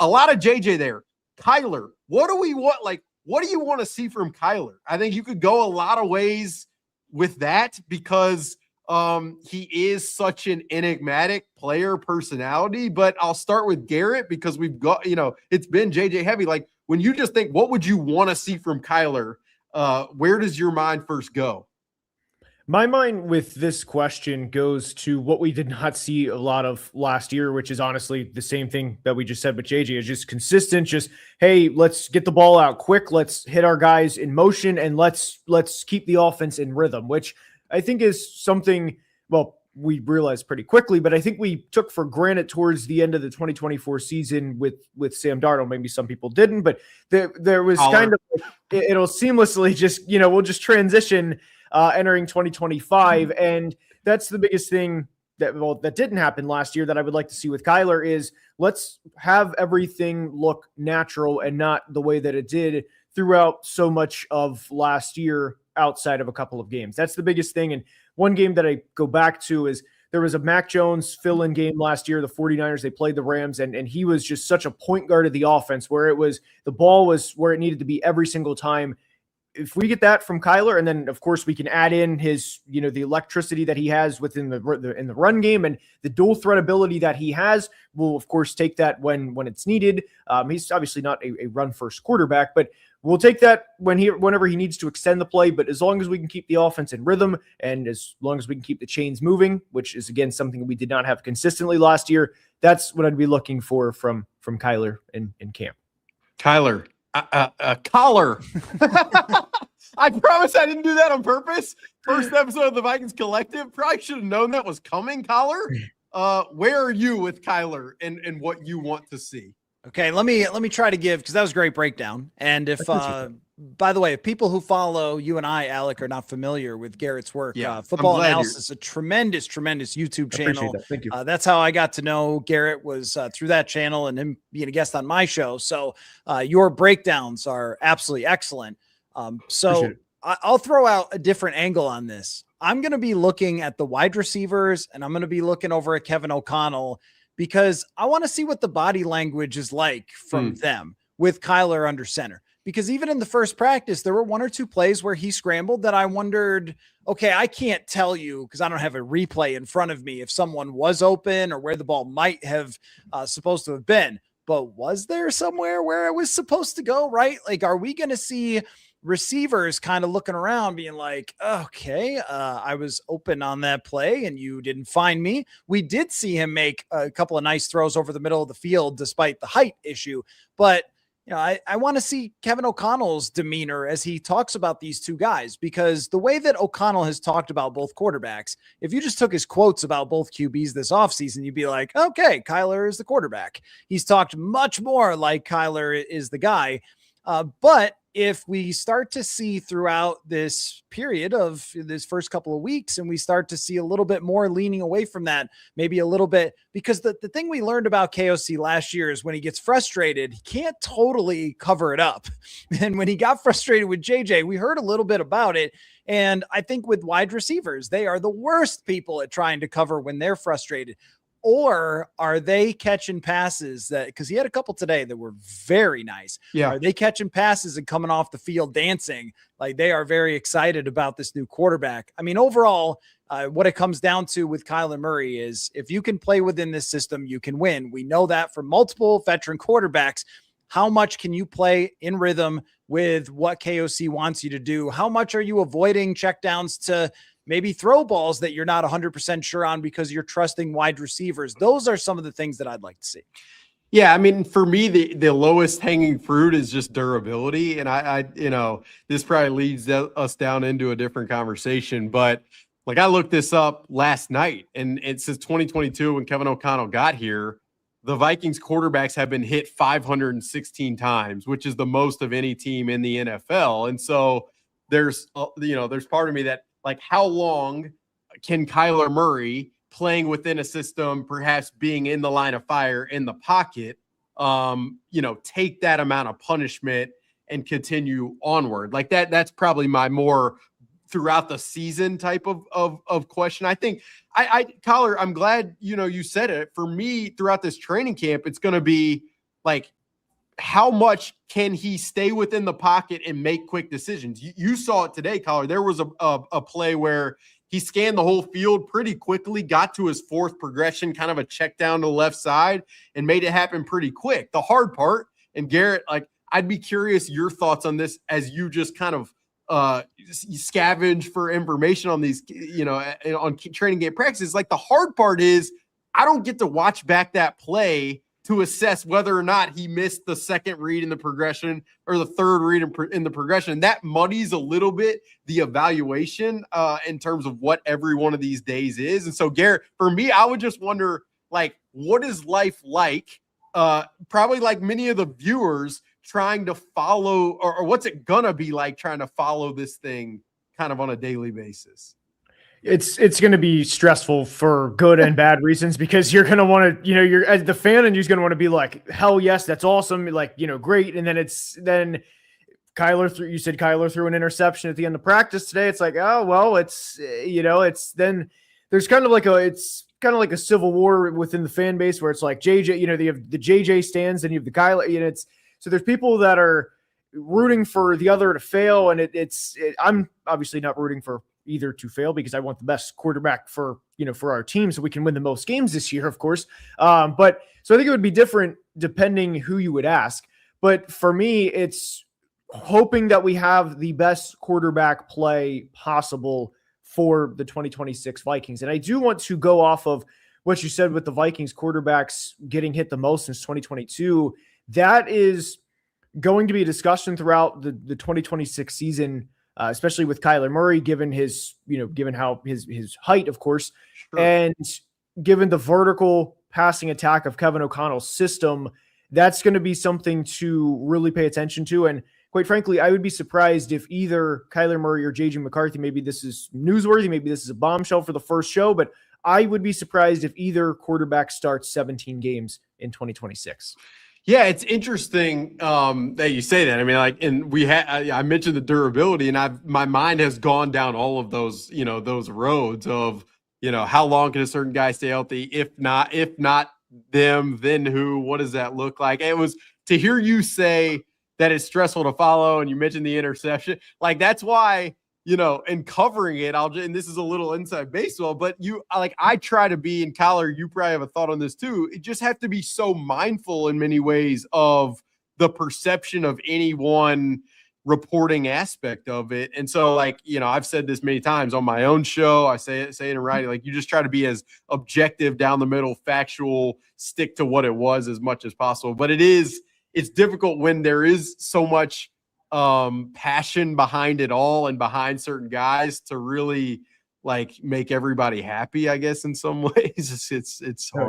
a lot of JJ there. Kyler, what do we want? Like, what do you want to see from Kyler? I think you could go a lot of ways with that because he is such an enigmatic player personality. But I'll start with Garret because we've got, it's been JJ heavy. Like, when you just think, what would you want to see from Kyler? Where does your mind first go? My mind with this question goes to what we did not see a lot of last year, which is honestly the same thing that we just said with JJ. Is just consistent. Just, hey, let's get the ball out quick. Let's hit our guys in motion, and let's keep the offense in rhythm, which I think is something, well, we realized pretty quickly, but I think we took for granted towards the end of the 2024 season with Sam Darnold. Maybe some people didn't, but there was kind of, it'll seamlessly just, we'll just transition entering 2025. And that's the biggest thing that didn't happen last year that I would like to see with Kyler is let's have everything look natural and not the way that it did throughout so much of last year outside of a couple of games. That's the biggest thing. And one game that I go back to is there was a Mac Jones fill-in game last year. The 49ers, they played the Rams, and he was just such a point guard of the offense where it was the ball was where it needed to be every single time. If we get that from Kyler, and then of course we can add in his, the electricity that he has within in the run game and the dual threat ability that he has, we'll of course take that when it's needed. He's obviously not a run first quarterback, but we'll take that whenever he needs to extend the play. But as long as we can keep the offense in rhythm, and as long as we can keep the chains moving, which is again something we did not have consistently last year, that's what I'd be looking for from Kyler in camp. Kyler. Collar. I promise I didn't do that on purpose. First episode of the Vikings Collective. Probably should have known that was coming, Collar. Where are you with Kyler and what you want to see? Okay, let me try to give, because that was a great breakdown. And if by the way, if people who follow you and I, Alec, are not familiar with Garrett's work, Football Analysis, a tremendous YouTube channel. That. Thank you. That's how I got to know Garret, was through that channel and him being a guest on my show. So your breakdowns are absolutely excellent. So I'll throw out a different angle on this. I'm going to be looking at the wide receivers, and I'm going to be looking over at Kevin O'Connell, because I want to see what the body language is like from them with Kyler under center. Because even in the first practice, there were one or two plays where he scrambled that I wondered, okay, I can't tell you because I don't have a replay in front of me if someone was open or where the ball might have supposed to have been. But was there somewhere where it was supposed to go, right? Like, are we going to see receivers kind of looking around being like, okay, I was open on that play and you didn't find me? We did see him make a couple of nice throws over the middle of the field despite the height issue. But I want to see Kevin O'Connell's demeanor as he talks about these two guys, because the way that O'Connell has talked about both quarterbacks, if you just took his quotes about both QBs this offseason, you'd be like, okay, Kyler is the quarterback. He's talked much more like Kyler is the guy. But if we start to see throughout this period of this first couple of weeks, and we start to see a little bit more leaning away from that, maybe a little bit, because the thing we learned about KOC last year is when he gets frustrated, he can't totally cover it up. And when he got frustrated with JJ, we heard a little bit about it. And I think with wide receivers, they are the worst people at trying to cover when they're frustrated. Or are they catching passes that, because he had a couple today that were very nice. Yeah. Are they catching passes and coming off the field dancing? Like, they are very excited about this new quarterback. I mean, overall, what it comes down to with Kyler Murray is if you can play within this system, you can win. We know that from multiple veteran quarterbacks. How much can you play in rhythm with what KOC wants you to do? How much are you avoiding checkdowns to maybe throw balls that you're not 100% sure on because you're trusting wide receivers? Those are some of the things that I'd like to see. Yeah, I mean, for me, the lowest hanging fruit is just durability. And I this probably leads us down into a different conversation. But like, I looked this up last night, and it says 2022 when Kevin O'Connell got here, the Vikings quarterbacks have been hit 516 times, which is the most of any team in the NFL. And so there's part of me that, like, how long can Kyler Murray, playing within a system, perhaps being in the line of fire in the pocket, take that amount of punishment and continue onward? Like that's probably my more throughout the season type of question. I think Collar, I'm glad, you said it. For me, throughout this training camp, it's going to be, like, how much can he stay within the pocket and make quick decisions? You saw it today, Collar. There was a play where he scanned the whole field pretty quickly, got to his fourth progression, kind of a check down to the left side, and made it happen pretty quick. The hard part, and Garrett, like, I'd be curious your thoughts on this as you just kind of scavenge for information on these, on training game practices. Like, the hard part is I don't get to watch back that play to assess whether or not he missed the second read in the progression or the third read in the progression. That muddies a little bit the evaluation in terms of what every one of these days is. And so, Garrett, for me, I would just wonder, like, what is life like? Probably like many of the viewers trying to follow, or what's it gonna be like trying to follow this thing kind of on a daily basis? It's going to be stressful for good and bad reasons, because you're going to want to, you're as the fan, and you're going to want to be like, hell yes, that's awesome. Like, great. And then you said Kyler threw an interception at the end of practice today. It's like, oh, well, it's then there's kind of like a civil war within the fan base where it's like JJ, you have the JJ stands and you have the Kyler, so there's people that are rooting for the other to fail. And I'm obviously not rooting for either to fail, because I want the best quarterback for our team so we can win the most games this year, of course. But so I think it would be different depending who you would ask. But for me, it's hoping that we have the best quarterback play possible for the 2026 Vikings. And I do want to go off of what you said with the Vikings quarterbacks getting hit the most since 2022. That is going to be a discussion throughout the 2026 season, especially with Kyler Murray, given how his height, of course, sure, and given the vertical passing attack of Kevin O'Connell's system. That's going to be something to really pay attention to. And quite frankly, I would be surprised if either Kyler Murray or JJ McCarthy, maybe this is newsworthy, maybe this is a bombshell for the first show, but I would be surprised if either quarterback starts 17 games in 2026. Yeah, it's interesting that you say that. I mean, like, and I mentioned the durability, and my mind has gone down all of those, those roads of, how long can a certain guy stay healthy? If not them, then who? What does that look like? It was to hear you say that it's stressful to follow, and you mentioned the interception. Like, that's why, in covering it, and this is a little inside baseball, but I try to be, and Kyler, you probably have a thought on this too. It just have to be so mindful in many ways of the perception of any one reporting aspect of it. And so, I've said this many times on my own show. I say it in writing. Like, you just try to be as objective, down the middle, factual, stick to what it was as much as possible. But it's difficult when there is so much passion behind it all and behind certain guys to really make everybody happy, I guess, in some ways. It's hard.